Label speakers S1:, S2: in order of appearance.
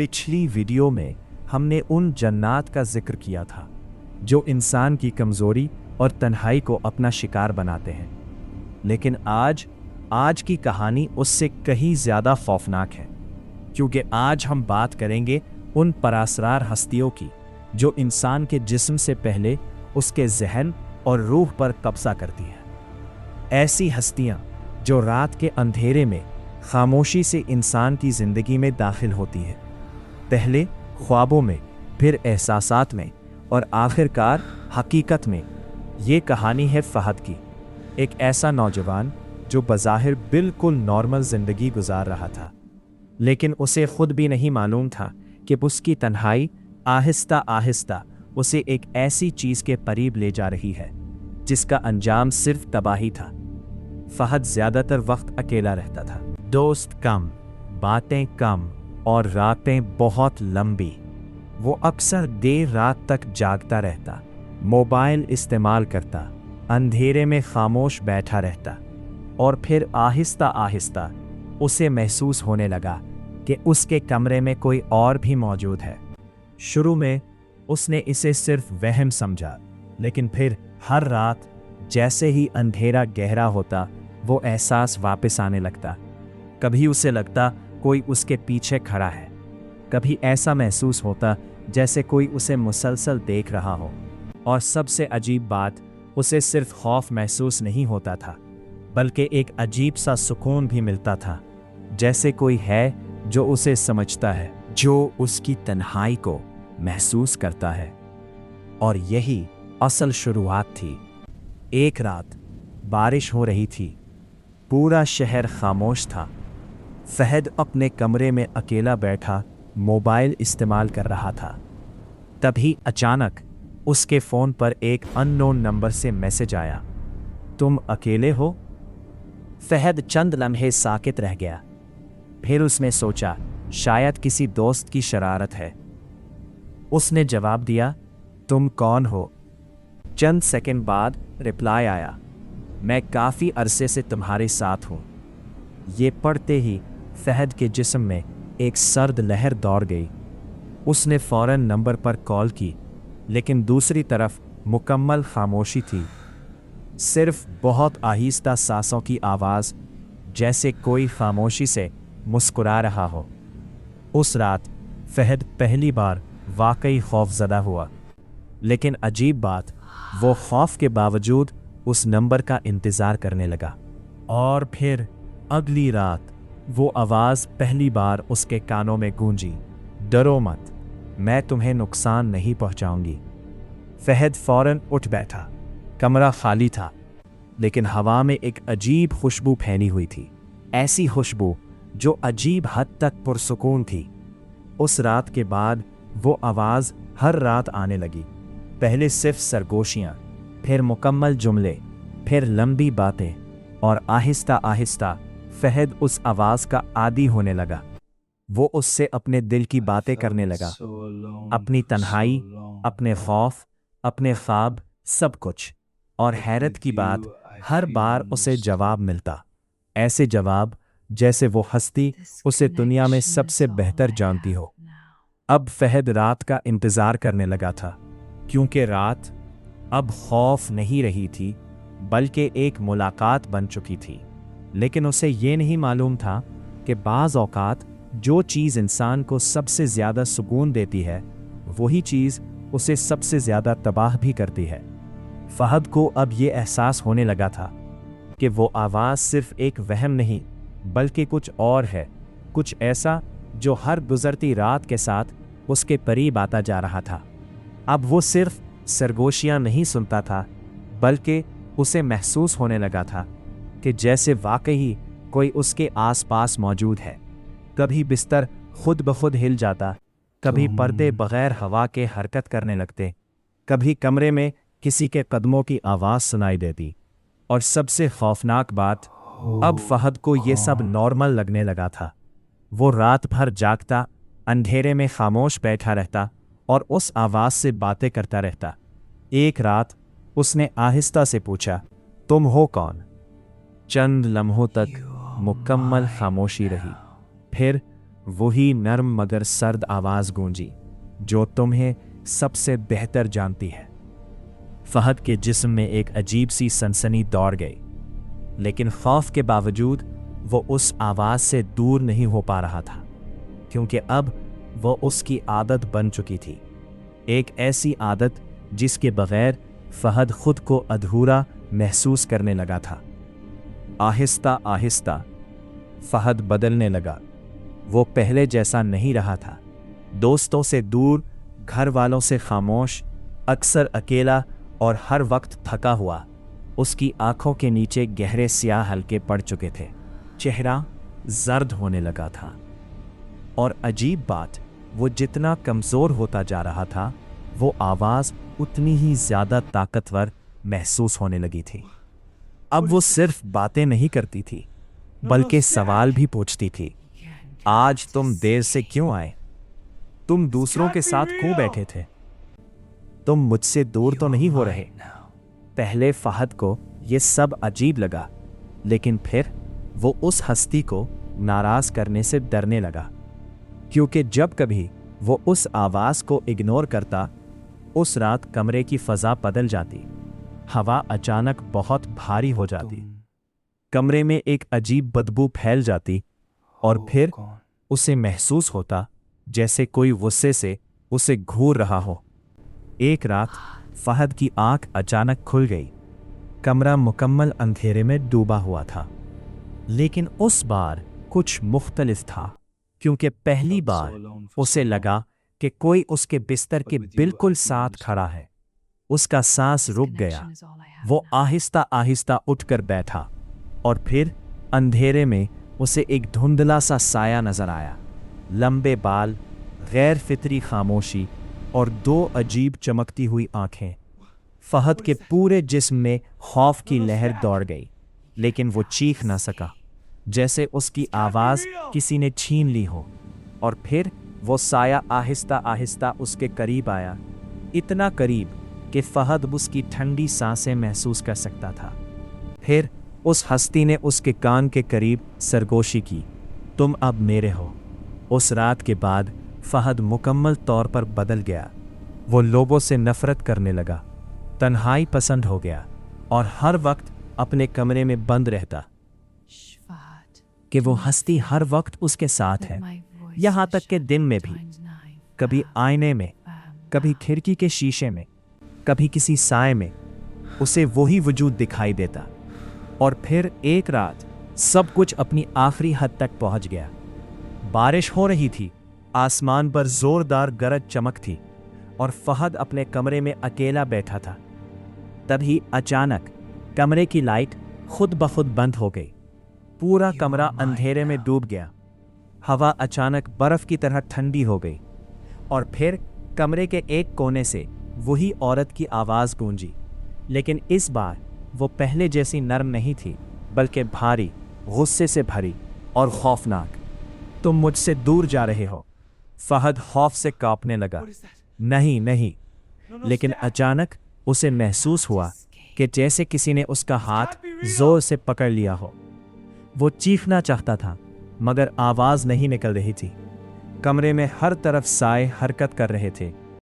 S1: पिछली वीडियो में हमने उन जन्नात का जिक्र किया था जो इंसान की कमज़ोरी और तन्हाई को अपना शिकार बनाते हैं, लेकिन आज की कहानी उससे कहीं ज़्यादा खौफनाक है, क्योंकि आज हम बात करेंगे उन परासरार हस्तियों की जो इंसान के जिस्म से पहले उसके जहन और रूह पर कब्जा करती हैं। ऐसी हस्तियां जो रात के अंधेरे में खामोशी से इंसान की ज़िंदगी में दाखिल होती हैं, पहले ख्वाबों में, फिर एहसासात में और आखिरकार हकीकत में। ये कहानी है फहद की, एक ऐसा नौजवान जो बज़ाहिर बिल्कुल नॉर्मल ज़िंदगी गुजार रहा था, लेकिन उसे खुद भी नहीं मालूम था कि उसकी तन्हाई आहिस्ता आहिस्ता उसे एक ऐसी चीज़ के करीब ले जा रही है जिसका अंजाम सिर्फ तबाही था। फहद ज़्यादातर वक्त अकेला रहता था, दोस्त कम, बातें कम और रातें बहुत लंबी। वो अक्सर देर रात तक जागता रहता, मोबाइल इस्तेमाल करता, अंधेरे में खामोश बैठा रहता, और फिर आहिस्ता आहिस्ता उसे महसूस होने लगा कि उसके कमरे में कोई और भी मौजूद है। शुरू में उसने इसे सिर्फ वहम समझा, लेकिन फिर हर रात जैसे ही अंधेरा गहरा होता वो एहसास वापस आने लगता। कभी उसे लगता कोई उसके पीछे खड़ा है, कभी ऐसा महसूस होता जैसे कोई उसे मुसलसल देख रहा हो, और सबसे अजीब बात, उसे सिर्फ खौफ महसूस नहीं होता था, बल्कि एक अजीब सा सुकून भी मिलता था, जैसे कोई है जो उसे समझता है, जो उसकी तन्हाई को महसूस करता है। और यही असल शुरुआत थी। एक रात बारिश हो रही थी, पूरा शहर खामोश था। फहद अपने कमरे में अकेला बैठा मोबाइल इस्तेमाल कर रहा था। तभी अचानक उसके फ़ोन पर एक अननोन नंबर से मैसेज आया, तुम अकेले हो? फहद चंद लम्हे साकित रह गया, फिर उसने सोचा शायद किसी दोस्त की शरारत है। उसने जवाब दिया, तुम कौन हो? चंद सेकंड बाद रिप्लाई आया, मैं काफ़ी अरसे से तुम्हारे साथ हूँ। ये पढ़ते ही फहद के जिस्म में एक सर्द लहर दौड़ गई। उसने फ़ौरन नंबर पर कॉल की, लेकिन दूसरी तरफ मुकम्मल खामोशी थी, सिर्फ बहुत आहिस्ता सांसों की आवाज़, जैसे कोई खामोशी से मुस्कुरा रहा हो। उस रात फहद पहली बार वाकई खौफज़दा हुआ, लेकिन अजीब बात, वो खौफ के बावजूद उस नंबर का इंतज़ार करने लगा। और फिर अगली रात वो आवाज़ पहली बार उसके कानों में गूंजी, डरो मत, मैं तुम्हें नुकसान नहीं पहुंचाऊंगी। फहद फ़ौरन उठ बैठा। कमरा खाली था, लेकिन हवा में एक अजीब खुशबू फैली हुई थी, ऐसी खुशबू जो अजीब हद तक पुरसुकून थी। उस रात के बाद वो आवाज़ हर रात आने लगी, पहले सिर्फ सरगोशियाँ, फिर मुकम्मल जुमले, फिर लंबी बातें, और आहिस्ता आहिस्ता फहद उस आवाज़ का आदी होने लगा। वो उससे अपने दिल की बातें करने लगा, अपनी तन्हाई, अपने खौफ, अपने ख्वाब, सब कुछ। और हैरत की बात, हर बार उसे जवाब मिलता, ऐसे जवाब जैसे वो हस्ती उसे दुनिया में सबसे बेहतर जानती हो। अब फहद रात का इंतज़ार करने लगा था, क्योंकि रात अब खौफ नहीं रही थी, बल्कि एक मुलाकात बन चुकी थी। लेकिन उसे ये नहीं मालूम था कि बाज़ औक़ात जो चीज़ इंसान को सबसे ज़्यादा सुकून देती है, वही चीज़ उसे सबसे ज़्यादा तबाह भी करती है। फहद को अब ये एहसास होने लगा था कि वो आवाज़ सिर्फ एक वहम नहीं, बल्कि कुछ और है, कुछ ऐसा जो हर गुज़रती रात के साथ उसके करीब आता जा रहा था। अब वो सिर्फ सरगोशियाँ नहीं सुनता था, बल्कि उसे महसूस होने लगा था कि जैसे वाकई कोई उसके आसपास मौजूद है। कभी बिस्तर खुद ब खुद हिल जाता, कभी पर्दे बगैर हवा के हरकत करने लगते, कभी कमरे में किसी के कदमों की आवाज़ सुनाई देती। और सबसे खौफनाक बात, अब फहद को ये सब नॉर्मल लगने लगा था। वो रात भर जागता, अंधेरे में खामोश बैठा रहता और उस आवाज़ से बातें करता रहता। एक रात उसने आहिस्ता से पूछा, तुम हो कौन? चंद लम्हों तक मुकम्मल खामोशी रही, फिर वही नर्म मगर सर्द आवाज गूंजी जो तुम्हें सबसे बेहतर जानती है। फहद के जिस्म में एक अजीब सी सनसनी दौड़ गई, लेकिन खौफ के बावजूद वो उस आवाज से दूर नहीं हो पा रहा था, क्योंकि अब वो उसकी आदत बन चुकी थी। एक ऐसी आदत जिसके बगैर फहद खुद को अधूरा महसूस करने लगा था। आहिस्ता आहिस्ता फहद बदलने लगा। वो पहले जैसा नहीं रहा था। दोस्तों से दूर, घर वालों से खामोश, अक्सर अकेला और हर वक्त थका हुआ। उसकी आंखों के नीचे गहरे स्याह हल्के पड़ चुके थे। चेहरा जर्द होने लगा था। और अजीब बात, वो जितना कमज़ोर होता जा रहा था, वो आवाज़ उतनी ही ज़्यादा ताकतवर महसूस होने लगी थी। अब वो सिर्फ बातें नहीं करती थी, बल्कि सवाल भी पूछती थी। आज तुम देर से क्यों आए? तुम दूसरों के साथ क्यों बैठे थे? तुम मुझसे दूर तो नहीं हो रहे? पहले फहद को ये सब अजीब लगा, लेकिन फिर वो उस हस्ती को नाराज करने से डरने लगा, क्योंकि जब कभी वो उस आवाज़ को इग्नोर करता, उस रात कमरे की फ़ज़ा बदल जाती। हवा अचानक बहुत भारी हो जाती, कमरे में एक अजीब बदबू फैल जाती, और फिर उसे महसूस होता जैसे कोई गुस्से से उसे घूर रहा हो। एक रात फहद की आंख अचानक खुल गई। कमरा मुकम्मल अंधेरे में डूबा हुआ था, लेकिन उस बार कुछ मुख्तलिफ था, क्योंकि पहली बार उसे लगा कि कोई उसके बिस्तर के बिल्कुल साथ खड़ा है। उसका सांस रुक गया। वो आहिस्ता आहिस्ता उठकर बैठा, और फिर अंधेरे में उसे एक धुंधला सा साया नजर आया। लंबे बाल, गैर फितरी खामोशी और दो अजीब चमकती हुई आंखें। फहद के पूरे जिस्म में खौफ की लहर दौड़ गई, लेकिन वो चीख ना सका, जैसे उसकी आवाज़ किसी ने छीन ली हो। और फिर वो साया आहिस्ता आहिस्ता उसके करीब आया, इतना करीब कि फहद उसकी ठंडी सांसें महसूस कर सकता था। फिर उस हस्ती ने उसके कान के करीब सरगोशी की, तुम अब मेरे हो। उस रात के बाद फहद मुकम्मल तौर पर बदल गया। वो लोगों से नफरत करने लगा, तन्हाई पसंद हो गया, और हर वक्त अपने कमरे में बंद रहता कि वो हस्ती हर वक्त उसके साथ है, यहाँ तक कि दिन में भी। कभी आईने में, कभी खिड़की के शीशे में, कभी किसी साए में उसे वही वजूद दिखाई देता। और फिर एक रात सब कुछ अपनी आखिरी हद तक पहुंच गया। बारिश हो रही थी, आसमान पर जोरदार गरज चमक थी, और फहद अपने कमरे में अकेला बैठा था। तभी अचानक कमरे की लाइट खुद ब खुद बंद हो गई। पूरा कमरा अंधेरे में डूब गया। हवा अचानक बर्फ की तरह ठंडी हो गई, और फिर कमरे के एक कोने से वही औरत की आवाज़ गूंजी, लेकिन इस बार वो पहले जैसी नरम नहीं थी, बल्कि भारी, गुस्से से भरी और खौफनाक। तुम मुझसे दूर जा रहे हो। फहद खौफ से कांपने लगा। नहीं नहीं, लेकिन अचानक उसे महसूस हुआ कि जैसे किसी ने उसका हाथ जोर से पकड़ लिया हो। वो चीखना चाहता था, मगर आवाज़ नहीं निकल रही थी। कमरे में हर तरफ साए हरकत कर रहे थे,